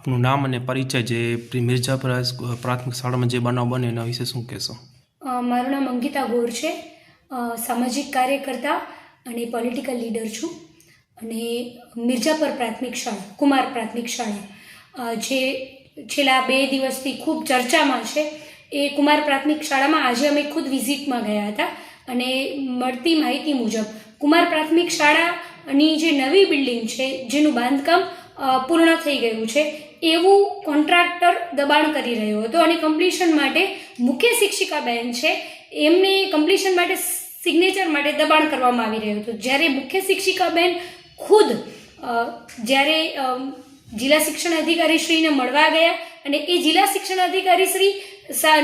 આપનું નામ અને પરિચય જે મિર્જાપર પ્રાથમિક શાળામાં જે બનાવ બને એના વિશે શું કહેશો? મારું નામ અંકિતા ગોર છે. સામાજિક કાર્યકર્તા અને પોલિટિકલ લીડર છું. અને મિર્જાપર પ્રાથમિક શાળા, કુમાર પ્રાથમિક શાળા જે છેલ્લા 2 દિવસથી ખૂબ ચર્ચામાં છે, એ કુમાર પ્રાથમિક શાળામાં આજે અમે ખુદ વિઝિટમાં ગયા હતા. અને મળતી માહિતી મુજબ કુમાર પ્રાથમિક શાળાની જે નવી બિલ્ડિંગ છે જેનું બાંધકામ પૂર્ણ થઈ ગયું છે એવું કોન્ટ્રાક્ટર દબાણ કરી રહ્યો હતો. અને કમ્પ્લીશન માટે મુખ્ય શિક્ષિકા બેન છે એમને કમ્પ્લીશન માટે સિગ્નેચર માટે દબાણ કરવામાં આવી રહ્યું હતું. જ્યારે મુખ્ય શિક્ષિકા બેન ખુદ જ્યારે જિલ્લા શિક્ષણ અધિકારી શ્રીને મળવા ગયા અને એ જિલ્લા શિક્ષણ અધિકારી શ્રી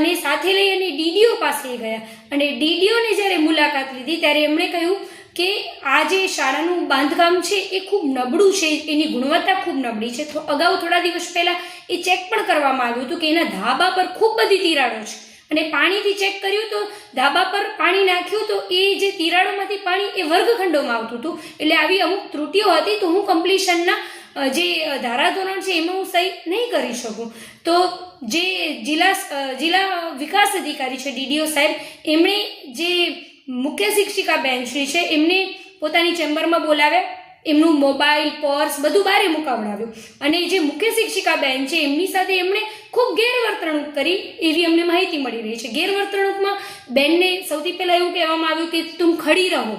ને સાથે લઈ અને ડીડીઓ પાસે ગયા અને ડીડીઓને જ્યારે મુલાકાત લીધી ત્યારે એમણે કહ્યું કે આ જે શાળાનું બાંધકામ છે એ ખૂબ નબળું છે, એની ગુણવત્તા ખૂબ નબળી છે. તો અગાઉ થોડા દિવસ પહેલાં એ ચેક પણ કરવામાં આવ્યું હતું કે એના ધાબા પર ખૂબ બધી તિરાડો છે અને પાણીથી ચેક કર્યું તો ધાબા પર પાણી નાખ્યું તો એ જે તિરાડોમાંથી પાણી એ વર્ગખંડોમાં આવતું હતું. એટલે આવી અમુક ત્રુટીઓ હતી. તો હું કમ્પ્લીશનના જે ધારાધોરણ છે એમાં હું સહી નહીં કરી શકું. તો જે જિલ્લા વિકાસ અધિકારી છે ડીડીઓ સાહેબ, એમણે જે મુખ્ય શિક્ષિકા બેન શ્રી છે એમને પોતાની ચેમ્બરમાં બોલાવ્યા, એમનું મોબાઈલ, પર્સ બધું બહાર મુકાવડાવ્યું. અને જે મુખ્ય શિક્ષિકા બેન છે એમની સાથે એમણે ખૂબ ગેરવર્તણૂક કરી એવી અમને માહિતી મળી રહી છે. ગેરવર્તણૂકમાં બેનને સૌથી પહેલાં એવું કહેવામાં આવ્યું કે તુમ ખડી રહો.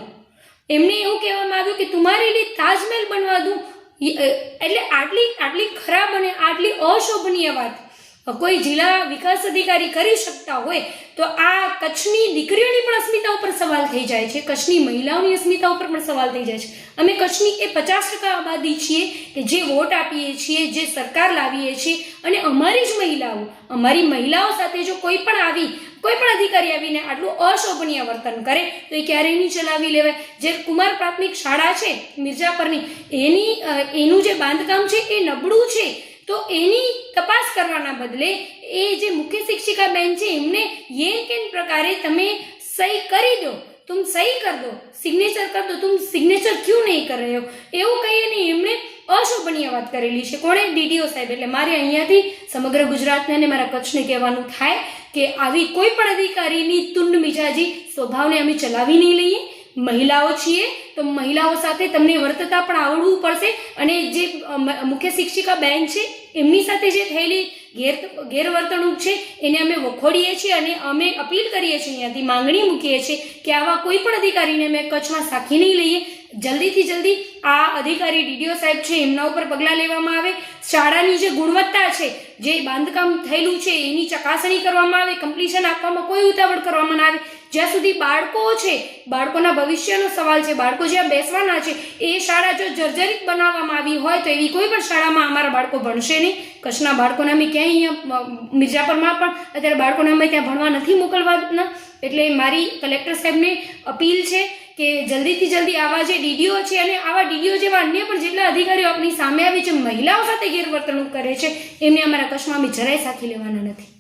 એમને એવું કહેવામાં આવ્યું કે તુમારે લીએ તાજમહેલ બનવા દઉં. એટલે આટલી ખરાબ અને આટલી અશોભનીય વાત કોઈ જિલ્લા વિકાસ અધિકારી કરી શકતા હોય તો આ કચ્છની દીકરીઓની પણ અસ્મિતા ઉપર સવાલ થઈ જાય છે, કચ્છની મહિલાઓની અસ્મિતા ઉપર પણ સવાલ થઈ જાય છે. અમે કચ્છની એ 50% આબાદી છીએ કે જે વોટ આપીએ છીએ, જે સરકાર લાવીએ છીએ અને અમારી જ અમારી મહિલાઓ સાથે જો કોઈ પણ અધિકારી આવીને આટલું અશોભનીય વર્તન કરે તો એ ક્યારેય નહીં ચલાવી લેવાય. જે કુમાર પ્રાથમિક શાળા છે મિર્જાપરની એનું જે બાંધકામ છે એ નબળું છે, તો એની તપાસ કરવાના બદલે એ જે મુખ્ય શિક્ષિકા બેન છે એમને ये किन प्रकारे તમે સહી કરી દો, तुम सही कर दो, सिग्नेचर कर दो, तुम सिग्नेचर क्यों नहीं कर रहे हो એવું કહીને એમણે અશોભનીય વાત કરેલી છે. કોણે? ડીડીઓ સાહેબ. એટલે મારે અહીંયાથી સમગ્ર ગુજરાતને અને મારા કચ્છને કહેવાનું થાય કે આવી કોઈ પણ અધિકારીની તુંડ મિજાજી સ્વભાવને અમે ચલાવી નહીં લઈએ. મહિલાઓ છીએ તો મહિલાઓ સાથે તમને વર્તતા પણ આવડવું પડશે. અને જે મુખ્ય શિક્ષિકા બેન છે એમની સાથે જે થયેલી ગેરવર્તણૂક છે એને અમે વખોડીએ છીએ અને અમે અપીલ કરીએ છીએ, અહીંયાથી માંગણી મૂકીએ છીએ કે આવા કોઈ પણ અધિકારીને અમે કચ્છમાં સાખી નહીં લઈએ. જલ્દીથી જલ્દી આ અધિકારી ડીડીઓ સાહેબ છે એમના ઉપર પગલાં લેવામાં આવે. શાળાની જે ગુણવત્તા છે, જે બાંધકામ થયેલું છે એની ચકાસણી કરવામાં આવે. કમ્પ્લીશન આપવામાં કોઈ ઉતાવળ કરવામાં ના આવે. જ્યાં સુધી બાળકો છે, બાળકોના ભવિષ્યનો સવાલ છે, બાળકો જ્યાં બેસવાના છે એ શાળા જો જર્જરિત બનાવવામાં આવી હોય તો એવી કોઈ પણ શાળામાં અમારા બાળકો ભણશે નહીં. કચ્છના બાળકોને અમે ક્યાંય અહીંયા મિર્જાપરમાં પણ અત્યારે બાળકોને અમે ત્યાં ભણવા નથી મોકલવાના. એટલે મારી કલેક્ટર સાહેબને અપીલ છે કે જલ્દીથી જલ્દી આવા જે ડીડીઓ છે અને આવા ડીડીઓ જેવા અન્ય પણ જેટલા અધિકારીઓ આપણી સામે આવી જે મહિલાઓ સાથે ગેરવર્તણૂક કરે છે એમને અમારા કચ્છમાં અમે જરાય સાથી લેવાના નથી.